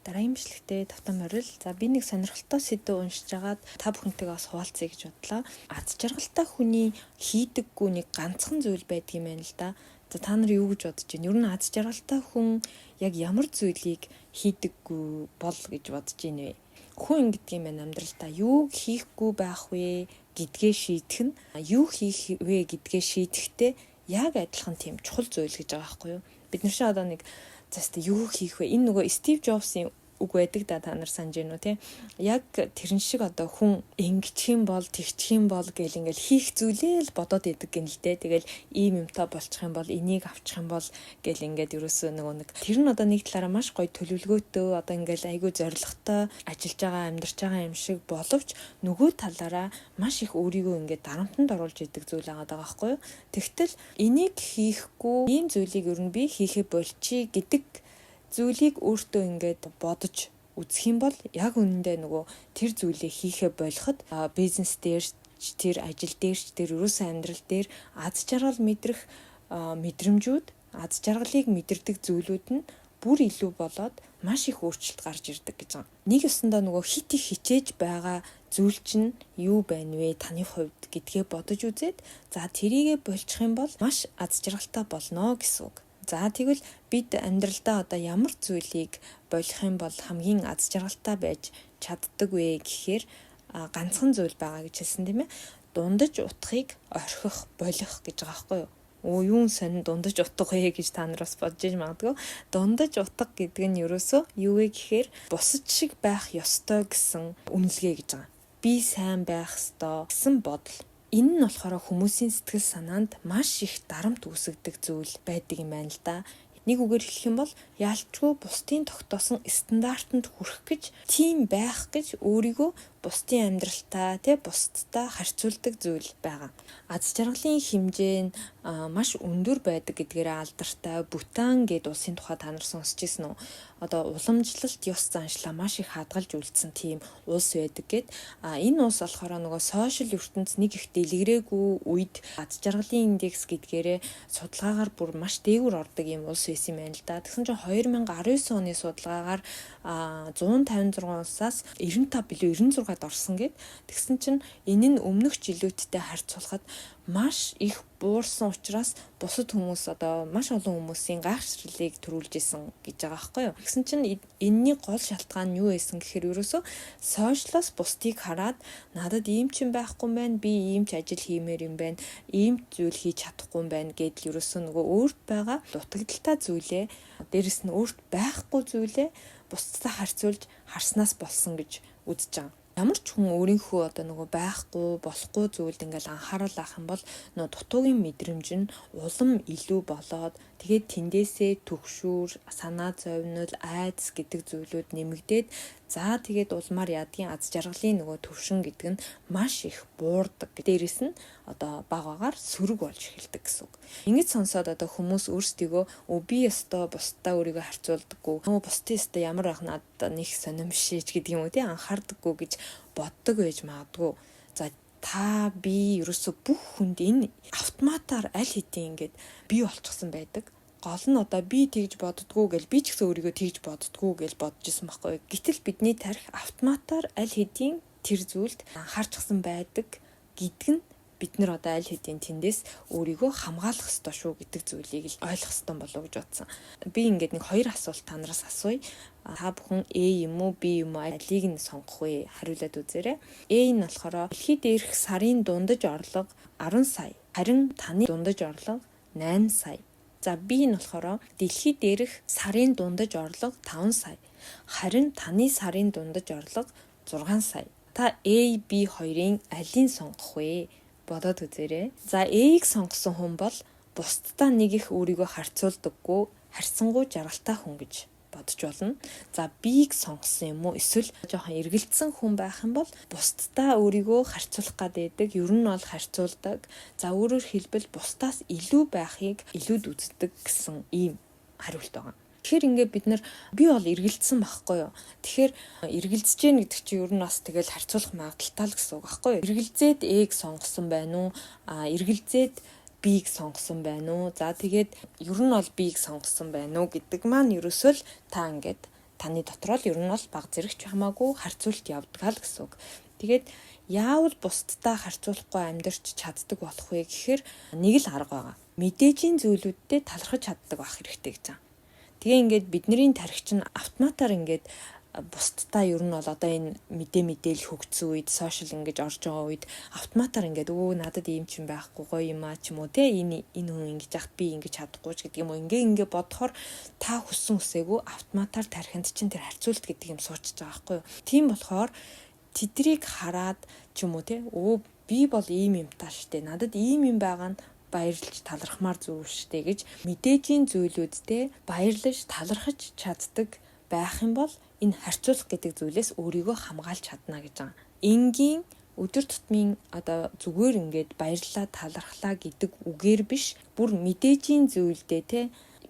Дараагийн бичлэгтээ тавтан морил. За би нэг сонирхолтой сэдв уншиж агаад та бүхэнтэйгээ бас хуваалцъя гэж бодлоо. Аз жаргалтай хүний хийдэггүй нэг ганцхан зүйл байдаг юм байна л да. За та нар юу гэж бодож байна? Ер нь аз жаргалтай хүн яг ямар зүйлийг хийдэггүй бол гэж бодож байна вэ? Хүн ингэдэг юм байна амьдралдаа. Юу хийхгүй байх вэ гэдгээ шийдэх нь юу хийх вэ гэдгээ шийдэхдээ яг адилхан тийм чухал зүйл гэж байгаа байхгүй юу? Бид нар шиг одоо нэг юу хийх вэ? Энэ нөгөө Стив Джобсын үг байдаг да, та нар санаж байна уу те? Яг тэрэн шиг одоо хүн ингэчих юм бол тэгчих юм бол гэл ингээл хийх зүйлээ л бодоод идэг гэн л дээ. Тэгэл ийм юмтай болчих юм бол энийг авчих юм бол гэл ингээд ерөөсөө нөгөө нэг тэр нь одоо нэг талаараа маш гоё төлөвлөгөөтэй одоо ингээл айгүй зоригтой ажиллаж байгаа амьдарч байгаа юм шиг боловч нөгөө талаараа маш их өөрийгөө ингээд дарамтанд оруулж идэг зүйл байгаа байхгүй юу? Тэгтэл энийг хийхгүй ийм зүйлийг ер нь би хийхэ болчих гэдэг зүйлийг өөртөө ингээд бодож үзэх юм бол яг үнэндээ нөгөө тэр зүйлээ хийхэ болоход бизнес дээр тэр ажил дээр тэр ерөөсөн амьдрал дээр аз жаргал мэдрэх мэдрэмжүүд аз жаргалыг мэдэрдэг зүйлүүд нь бүр илүү болоод маш их өөрчлөлт гарч ирдэг гэж байгаа. Нэг ёсондоо нөгөө хит их хичээж байгаа зүйл чинь юу байна вэ таны хувьд гэдгээ бодож үзээд за тэрийгэ болчих юм бол маш аз жаргалтай болно гэсэн үг. За тэгвэл бид амьдралдаа одоо ямар зүйлийг болох юм бол хамгийн аз жаргалтай байж чаддаг вэ гэхээр ганцхан зүйл байгаа гэж хэлсэн тийм ээ. Дундаж утгыг орхих, болох гэж байгаа байхгүй юу? Юун сонин дундаж утга вэ гэж та нар бас бодож магадгүй. Дундаж утга гэдэг нь ерөөсөө юу вэ гэхээр бусад шиг байх ёстой гэсэн үнэлгээ гэж байгаа. Би сайн байх ёстой гэсэн бодол. Энэ нь болохоор хүмүүсийн сэтгэл санаанд маш их дарамт үүсгдэг зүйл байдаг юм байна л да. Нэг үгээр хэлэх юм бол яалтчгүй бусдын тогтоосон стандартанд хүрэх гэж, тийм байх гэж өөрийгөө бусдын амьдралтай, бусдтай харьцуулдаг зүйл байгаа. Аз жаргалын хэмжээ нь маш өндөр байдаг гэдгээрээ алдартай Бутан гэдэг улсын тухай та нар сонсч ирсэн үү? Одоо уламжлалт ёс заншлаа маш их хадгалж үлдсэн тийм улс байдаг гэд. Энэ улс болохоор нөгөө сошиал ертөнц нэг их дэлгэрээгүй үед аз жаргалын индекс гэдгээрээ судалгаагаар бүр маш дээгүүр ордог юм улс байсан юм байна л да. Тэгсэн чинь 2019 оны судалгаагаар 156 улсаас 95 билүү 96-д орсон гэд. Тэгсэн чинь энэ нь өмнөх жилүүдтэй харьцуулахад маш их буурсан учраас бусад хүмүүс одоо маш олон хүмүүсийн гайхшралыг төрүүлж исэн гэж байгаа байхгүй юу. Тэгсэн чинь энэний гол шалтгаан нь юу байсан гэхээр ерөөсөө сошиалоос бусдыг хараад надад ийм ч юм байхгүй юм байна, би ийм ч ажил хиймээр юм байна, ийм зүйл хийж чадахгүй юм байна гэдэл ерөөсөө нөгөө өөрт байгаа дутагдaltaй зүйлээ дээрэс нь өөрт байхгүй зүйлээ бусдад харьцуулж харснаас болсон гэж үзэж байгаа. Ямар ч хүн өөрийнхөө одоо нөгөө байхгүй, болохгүй зүйлд ингээл анхаарал авах юм бол нөгөө дутуугийн мэдрэмж нь улам илүү болоод тэгээд тэндээсээ төгшүүр, санаа зовнил, айдас гэдэг зүйлүүд нэмэгдээд за тэгээд улмаар ядгийн аз жаргалын нөгөө төвшин гэдэг нь маш их буурдаг. Дээрээс нь одоо багаагаар сөрөг болж эхэлдэг гэсэн үг. Ингэж сонсоод одоо хүмүүс өөрсдийгөө би ёстой бусдаа өөрийгөө харьцуулдаггүй. Бусдын ёстой ямар байх надад нэг сонирмшиж гэдэг юм уу тий анхаардаггүй гэж боддог байж магадгүй. За та би ерөөсө бүх хүнд энэ автоматар аль хэдийн ингээд бий болчихсон байдаг. Гол нь одоо би тэгж боддгоо гэл би ч гэсэн өөрийгөө тэгж боддгоо гэл бодож исэн байхгүй. Гэтэл бидний тарих автоматар аль хэдийн тэр зүйлд анхаарчихсан байдаг гэдэг нь бид нар одоо аль хэдийн тэндээс өөрийгөө хамгаалах ёстой шүү гэдэг зүйлийг л ойлгох ёстой болов гэж бодсон. Би ингээд нэг хоёр асуулт та нараас асууя. Та бүхэн A юм уу B юм уу алийг нь сонгох вэ? Хариулаад үзээрэй. A нь болохоор дэлхийд дээрх сарын дундаж орлого 10 сая. Харин таны дундаж орлого 8 сая. За B нь болохоор дэлхийд дээрх сарын дундаж орлого 5 сая. Харин таны сарын дундаж орлого 6 сая. Та A, B хоёрын алийг сонгох вэ? Бодоод үзээрэй. За A-г сонгосон хүн бол бусдаа нэг их өөрийгөө харьцуулдаггүй, харьцангуй жаргалтай хүн гэж бодож болно. За B-г сонгосон юм уу? Эсвэл жоохон эргэлдсэн хүн байх юм бол бусдаа өөрийгөө харьцуулах гэдэг, ер нь бол харьцуулдаг. За өөрөөр хэлбэл бусдаас илүү байхыг илүүд үздэг гэсэн ийм хариулт байгаа. Тэгэхээр ингээд бид нар би бол эргэлдсэн байхгүй юу. Тэгэхээр эргэлдэж гэн гэдэг чинь ер нь бас тэгэл харьцуулах магадaltaй л гэсэн үг байхгүй юу. Эргэлзээд Эг сонгосон байна уу? Эргэлзээд Бийг сонгосон байна уу? За тэгээд ер нь бол Бийг сонгосон байна уу гэдэг маань ерөөсөө л та ингээд таны дотор л ер нь бол баг зэрэгч хамаагүй харьцуулт явдаг л гэсэн үг. Тэгээд яавал бусдтай харьцуулахгүй амьдарч чаддаг болох вэ гэхээр нэг л арга байгаа. Мэдээжийн зүйлүүдтэй талархаж чаддаг байх хэрэгтэй гэж байна. Тэгээ ингээд бидний тархич нь автоматар ингээд бусдтай ер нь бол одоо энэ мэдээлэл хөгжсөн үед сошиал ингэж орж байгаа үед автоматар ингээд надад ийм ч юм байхгүй гоё юм а ч юм уу те энэ хүн ингэж яхад би ингэж чадахгүй ч гэдэг юм уу ингээ бодохоор та хүссэн үсээгүй автоматар тархинд чинь тэр харьцуулт гэдэг юм суучж байгаа байхгүй юу. Тийм болохоор тэдрийг хараад ч юм уу те би бол ийм юмтай штэ надад ийм юм байгаа нь баярлж талархмаар зүйл штэ гэж мэдээжийн зүйлүүдтэй баярлаж талархаж чаддаг байх юм бол энэ харьцуулах гэдэг зүйлээс өөрийгөө хамгаалж чадна гэж байгаа. Энгийн өдөр тутмын одоо зүгээр ингээд баярлалаа талархлаа гэдэг үгээр биш бүр мэдээжийн зүйлдээ те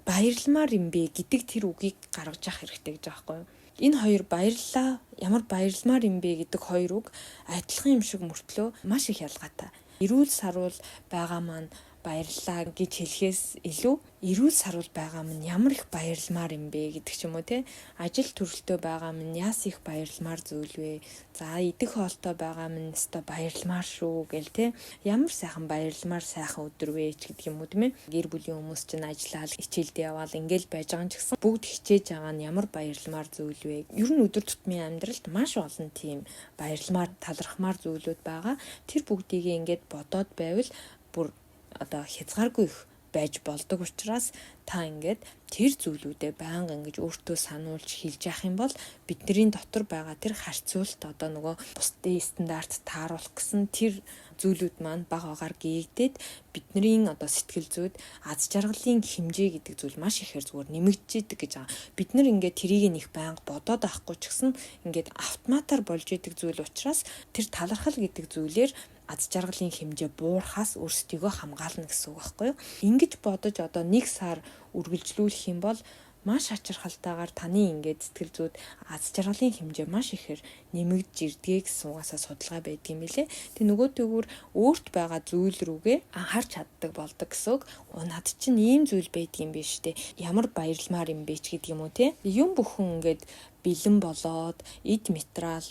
баярламаар юм бэ гэдэг тэр үгийг гаргаж явах хэрэгтэй гэж байгаа байхгүй юу. Энэ хоёр баярлалаа ямар баярламаар юм бэ гэдэг хоёр үг адилхан юм шиг мөртлөө маш их ялгаатай. Эрүүл сарвал байгаа маань баярлалаа гэж хэлэхээс илүү эрүүл сарвал байгаа минь ямар их баярламаар юм бэ гэдэг ч юм уу те. Ажил төрөлтөө байгаа минь яас их баярламаар зүйл вэ. За идэх хоолтой байгаа минь өстой баярламаар шүү гэл те. Ямар сайхан баярламаар сайхан өдөр вэ ч гэдэг юм уу тийм ээ. Гэр бүлийн хүмүүс чинь ажиллаад хичээлдээ яваал ингээл байж байгаа ч гэсэн бүгд хичээж байгаа нь ямар баярламаар зүйл вэ. Ер нь өдөр тутмын амьдралд маш олон тийм баярламаар талархмаар зүйлүүд байгаа. Тэр бүгдийг ингээд бодоод байвал бүр одоо хязгааргүй их байж болдог учраас та ингээд тэр зүйлүүдэд байнга ингэж өөртөө сануулж хэлж явах юм бол бидний дотор байгаа тэр харьцуулт одоо нөгөө бусдын стандарт тааруулах гэсэн тэр зүйлүүд маань бага агаар гээгдээд бидний одоо сэтгэл зүйд аз жаргалын хэмжээ гэдэг зүйл маш ихээр зүгээр нэмэгдэж идэг гэж байгаа. Бид нар ингээд тэрийг нэг байнга бодоод авахгүй ч гэсэн ингээд автоматар болж идэг зүйл учраас тэр талархал гэдэг зүйлээр аз жаргалын хэмжээ буурахаас өөрсдийгөө хамгаална гэсэн үг байхгүй юу? Ингэж бодож одоо 1 сар үргэлжлүүлэх юм бол маш ачирхалтайгаар таны ингээд сэтгэл зүйд аз жаргалын хэмжээ маш ихээр нэмэгдэж ирдэг гэсэн угаасаа судалгаа байдгийм билээ. Тэг нөгөөдөгөр өөрт байгаа зүйл рүүгээ анхаарч чаддаг болдог гэсэн үг. Над чинь ийм зүйл байдгийм биш үү? Ямар баярламаар юм бэ ч гэдэг юм уу те. Юм бүхэн ингээд бэлэн болоод эд материал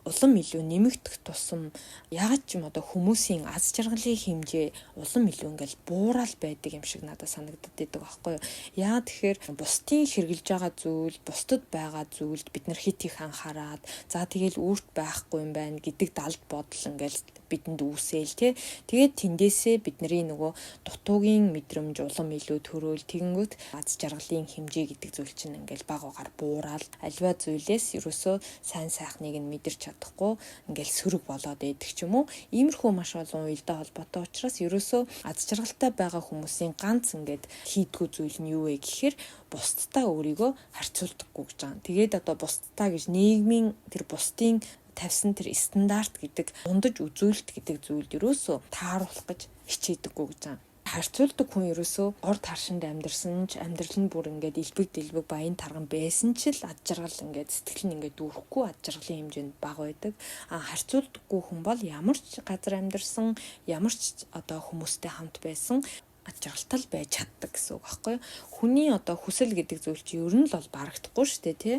улам илүү нэмэгдэх тусам ягаад ч юм одоо хүмүүсийн аз жаргалын хэмжээ улам илүү ингээл буурал байдаг юм шиг надад санагдаад байдаг байхгүй юу. Яагаад тэгэхээр бусдын хэрглэж байгаа зүйл, бусдад байгаа зүйлд бид нар хит их анхаарад за тэгэл өөрт байхгүй юм байна гэдэг далд бодол ингээл бидэнд үүсээл тий. Тэгээд тэндээсээ бидний нөгөө дутуугийн мэдрэмж улам илүү төрөөл тэгэнгүүт аз жаргалын хэмжээ гэдэг зүйл чинь ингээл баг агаар буурал альва зүйлээс ерөөсөө сайн сайхныг нь мэдэрч чадахгүй ингээл сөрөг болоод идэх ч юм уу. Иймэрхүү маш олон уялдаа холбоотой учраас ерөөсөө аз жаргалтай байгаа хүмүүсийн ганц ингээд хийдгүү зүйл нь юу вэ гэхээр бусдтай өөрийгөө харьцуулдаггүй гэж байгаа. Тэгээд одоо бусдтай гэж нийгмийн тэр бусдын тавьсан тэр стандарт гэдэг ундаж үзүүлэлт гэдэг зүйлд ерөөсөө тааруулах гэж хичээдэггүй гэж байна. Харьцуулдаг хүн ерөөсөө ор таршинд амьдарсан ч амьдрал нь бүр ингээд илбэг дэлбэг баян тарган байсан ч л ад жаргал ингээд сэтгэл нь ингээд дүүрэхгүй ад жаргалын хэмжээнд бага байдаг. Харьцуулдаггүй хүн бол ямар ч газар амьдарсан, ямар ч одоо хүмүүстэй хамт байсан ад жаргалтай байж чаддаг гэсэн үг байхгүй юу? Хүний одоо хүсэл гэдэг зүйл чи ер нь л бол барагдахгүй шүү дээ тий.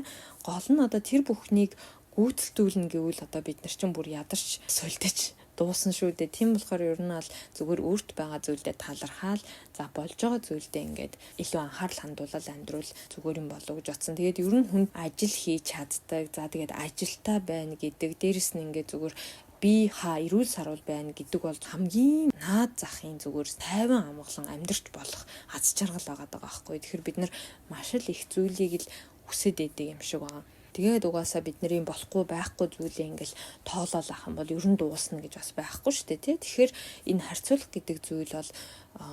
Гол нь одоо тэр бүхнийг гүйцэлдүүлнэ гэвэл одоо бид нар чинь бүр ядарч сольдож дуусан шүү дээ. Тийм болохоор ер нь бол зүгээр өөрт байгаа зүйлдээ талархаал за болж байгаа зүйлдээ ингээд илүү анхаарал хандуулаад амьдрал зүгээр юм болов гэж бодсон. Тэгээд ер нь хүн ажил хийж чаддаг. За тэгээд ажилтаа байна гэдэг. Дээрэс нь ингээд зүгээр би эрүүл сарвал байна гэдэг бол хамгийн наад захын зүгээр тайван амгалан амьдрч болох аз жаргал байгаа байхгүй. Тэгэхээр бид нар маш л их зүйлийг л хүсэж идэг юм шиг байна. Тэгээд угаасаа бидний болохгүй байхгүй зүйлээ ингээл тоолол ах юм бол ер нь дуусна гэж бас байхгүй шүү дээ тий. Тэгэхээр энэ харьцуулах гэдэг зүйл бол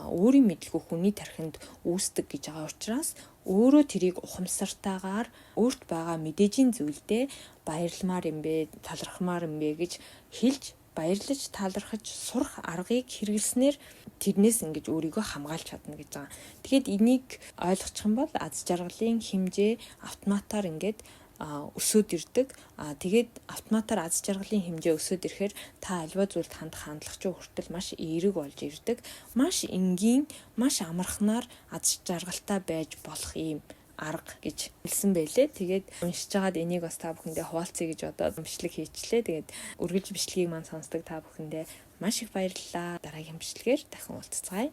өөрийн мэдлгүй хүний тархинд үүсдэг гэж байгаа учраас өөрөө тэрийг ухамсартайгаар өөрт байгаа мэдээжийн зүйлдээ баярламаар юм бэ, талархмаар юм бэ гэж хэлж баярлаж талархаж сурах аргыг хэрэглэснээр тэрнээс ингэж өөрийгөө хамгаалж чадна гэж байгаа. Тэгээд энийг ойлгочих юм бол аз жаргалын хэмжээ автоматар ингээд өсөд ирдэг. Тэгээд автоматар аз жаргалын хэмжээ өсөд ирэхээр та альва зүйлд хандах хандлагч хүртэл маш эерэг болж ирдэг. Маш энгийн, маш амархнаар аз жаргалтай байж болох юм арга гэж хэлсэн байлээ. Тэгээд уншиж байгаад энийг бас та бүхэндээ хуваалцъя гэж бодоод бичлэг хийчлээ. Тэгээд үргэлж бичлэгийг маань сонсдог та бүхэндээ маш их баярлалаа. Дараагийн бичлэгээр дахин уулзцгаая.